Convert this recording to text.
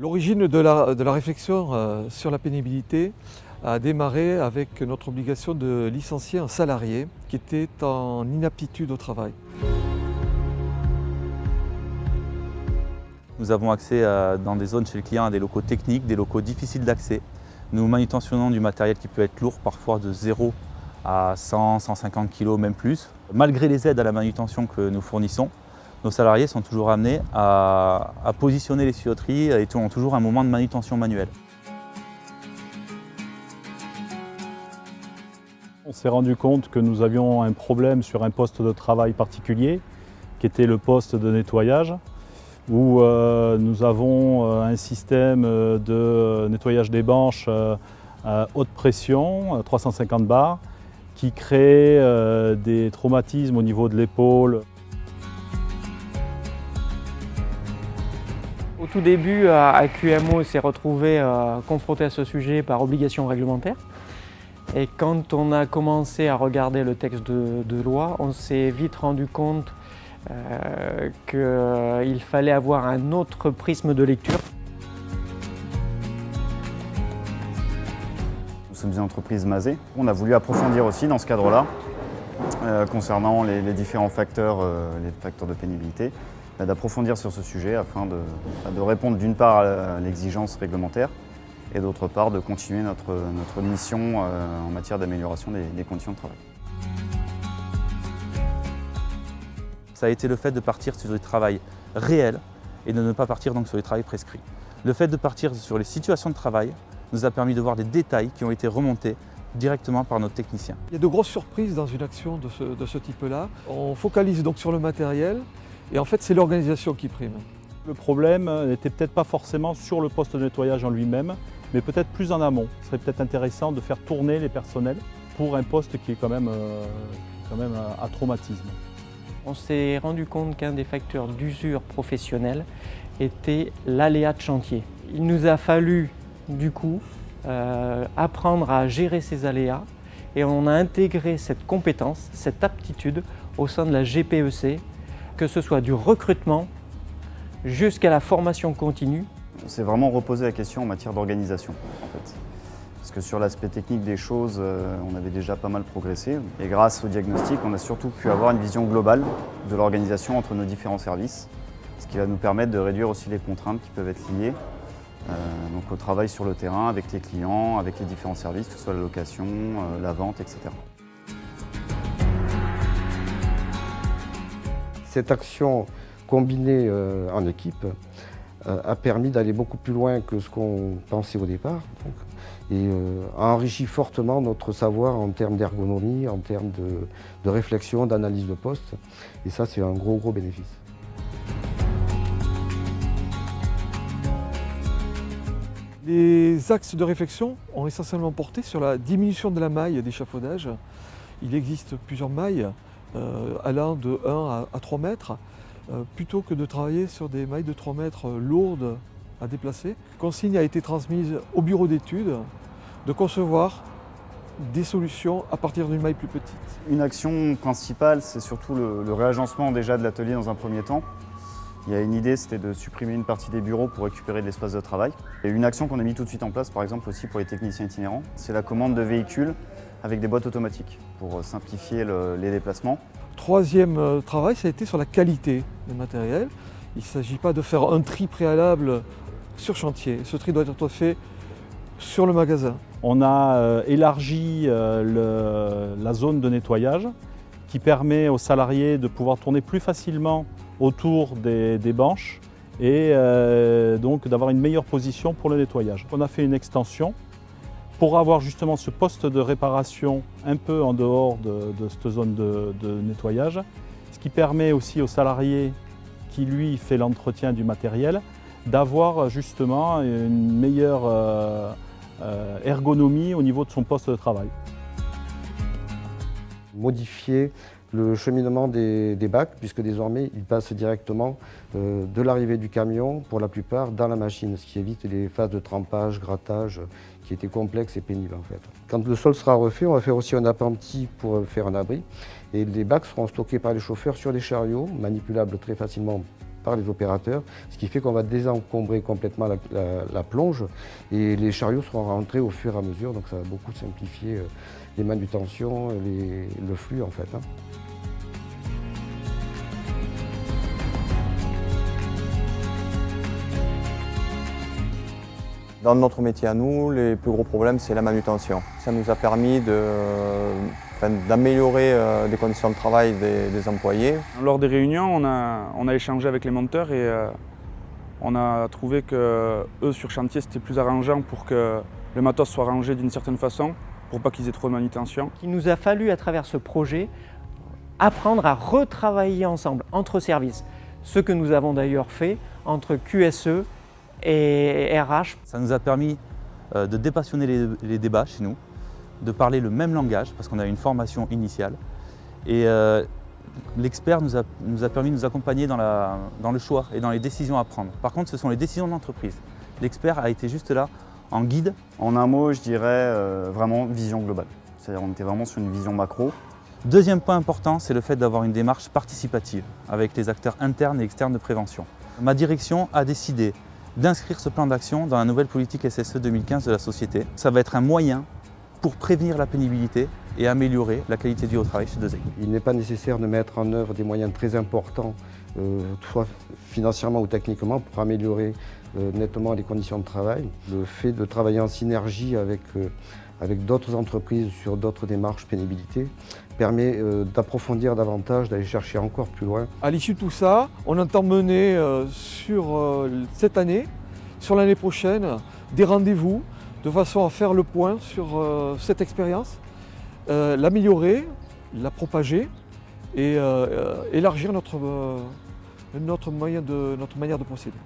L'origine de la réflexion sur la pénibilité a démarré avec notre obligation de licencier un salarié qui était en inaptitude au travail. Nous avons accès dans des zones chez le client à des locaux techniques, des locaux difficiles d'accès. Nous manutentionnons du matériel qui peut être lourd, parfois de 0 à 100, 150 kg, même plus. Malgré les aides à la manutention que nous fournissons, nos salariés sont toujours amenés à positionner les tuyauteries et ont toujours un moment de manutention manuelle. On s'est rendu compte que nous avions un problème sur un poste de travail particulier, qui était le poste de nettoyage, où nous avons un système de nettoyage des banches à haute pression, 350 bars, qui crée des traumatismes au niveau de l'épaule. Au tout début, AQMO s'est retrouvé confronté à ce sujet par obligation réglementaire. Et quand on a commencé à regarder le texte de loi, on s'est vite rendu compte qu'il fallait avoir un autre prisme de lecture. Nous sommes une entreprise masée. On a voulu approfondir aussi dans ce cadre-là, concernant les différents facteurs, les facteurs de pénibilité, d'approfondir sur ce sujet afin de répondre d'une part à l'exigence réglementaire et d'autre part de continuer notre mission en matière d'amélioration des conditions de travail. Ça a été le fait de partir sur du travail réel et de ne pas partir donc sur du travail prescrit. Le fait de partir sur les situations de travail nous a permis de voir des détails qui ont été remontés directement par nos techniciens. Il y a de grosses surprises dans une action de ce type-là. On focalise donc sur le matériel et en fait c'est l'organisation qui prime. Le problème n'était peut-être pas forcément sur le poste de nettoyage en lui-même, mais peut-être plus en amont. Ce serait peut-être intéressant de faire tourner les personnels pour un poste qui est quand même à traumatisme. On s'est rendu compte qu'un des facteurs d'usure professionnelle était l'aléa de chantier. Il nous a fallu du coup apprendre à gérer ces aléas et on a intégré cette compétence, cette aptitude au sein de la GPEC, que ce soit du recrutement jusqu'à la formation continue. On s'est vraiment reposé la question en matière d'organisation en fait. Parce que sur l'aspect technique des choses, on avait déjà pas mal progressé. Et grâce au diagnostic, on a surtout pu avoir une vision globale de l'organisation entre nos différents services, ce qui va nous permettre de réduire aussi les contraintes qui peuvent être liées donc au travail sur le terrain, avec les clients, avec les différents services, que ce soit la location, la vente, etc. Cette action combinée en équipe a permis d'aller beaucoup plus loin que ce qu'on pensait au départ et a enrichi fortement notre savoir en termes d'ergonomie, en termes de réflexion, d'analyse de poste. Et ça, c'est un gros bénéfice. Les axes de réflexion ont essentiellement porté sur la diminution de la maille d'échafaudage. Il existe plusieurs mailles allant de 1 à 3 mètres. Plutôt que de travailler sur des mailles de 3 mètres lourdes à déplacer. La consigne a été transmise au bureau d'études de concevoir des solutions à partir d'une maille plus petite. Une action principale, c'est surtout le réagencement déjà de l'atelier dans un premier temps. Il y a une idée, c'était de supprimer une partie des bureaux pour récupérer de l'espace de travail. Et une action qu'on a mis tout de suite en place, par exemple aussi pour les techniciens itinérants, c'est la commande de véhicules avec des boîtes automatiques pour simplifier les déplacements. Troisième travail, ça a été sur la qualité du matériel. Il ne s'agit pas de faire un tri préalable sur chantier. Ce tri doit être fait sur le magasin. On a élargi la zone de nettoyage qui permet aux salariés de pouvoir tourner plus facilement autour des banches et donc d'avoir une meilleure position pour le nettoyage. On a fait une extension pour avoir justement ce poste de réparation un peu en dehors de cette zone de nettoyage, ce qui permet aussi aux salariés qui lui fait l'entretien du matériel d'avoir justement une meilleure ergonomie au niveau de son poste de travail. Modifier le cheminement des bacs, puisque désormais ils passent directement de l'arrivée du camion, pour la plupart, dans la machine, ce qui évite les phases de trempage, grattage, qui étaient complexes et pénibles en fait. Quand le sol sera refait, on va faire aussi un appentis pour faire un abri, et les bacs seront stockés par les chauffeurs sur des chariots, manipulables très facilement par les opérateurs, ce qui fait qu'on va désencombrer complètement la plonge et les chariots seront rentrés au fur et à mesure, donc ça va beaucoup simplifier les manutentions, le flux en fait. Dans notre métier à nous, les plus gros problèmes, c'est la manutention. Ça nous a permis d'améliorer les conditions de travail des employés. Lors des réunions, on a échangé avec les monteurs et on a trouvé que eux sur chantier, c'était plus arrangeant pour que le matos soit rangé d'une certaine façon, pour pas qu'ils aient trop de manutention. Il nous a fallu, à travers ce projet, apprendre à retravailler ensemble, entre services. Ce que nous avons d'ailleurs fait entre QSE et RH. Ça nous a permis de dépassionner les débats chez nous, de parler le même langage, parce qu'on a une formation initiale. Et l'expert nous a permis de nous accompagner dans le choix et dans les décisions à prendre. Par contre, ce sont les décisions de l'entreprise. L'expert a été juste là, en guide. En un mot, je dirais vraiment vision globale. C'est-à-dire on était vraiment sur une vision macro. Deuxième point important, c'est le fait d'avoir une démarche participative avec les acteurs internes et externes de prévention. Ma direction a décidé d'inscrire ce plan d'action dans la nouvelle politique SSE 2015 de la société. Ça va être un moyen pour prévenir la pénibilité et améliorer la qualité de vie au travail chez 2E. Il n'est pas nécessaire de mettre en œuvre des moyens très importants, soit financièrement ou techniquement, pour améliorer nettement les conditions de travail. Le fait de travailler en synergie avec d'autres entreprises sur d'autres démarches pénibilité permet d'approfondir davantage, d'aller chercher encore plus loin. À l'issue de tout ça, on entend mener sur cette année, sur l'année prochaine, des rendez-vous de façon à faire le point sur cette expérience, l'améliorer, la propager et élargir notre manière de procéder.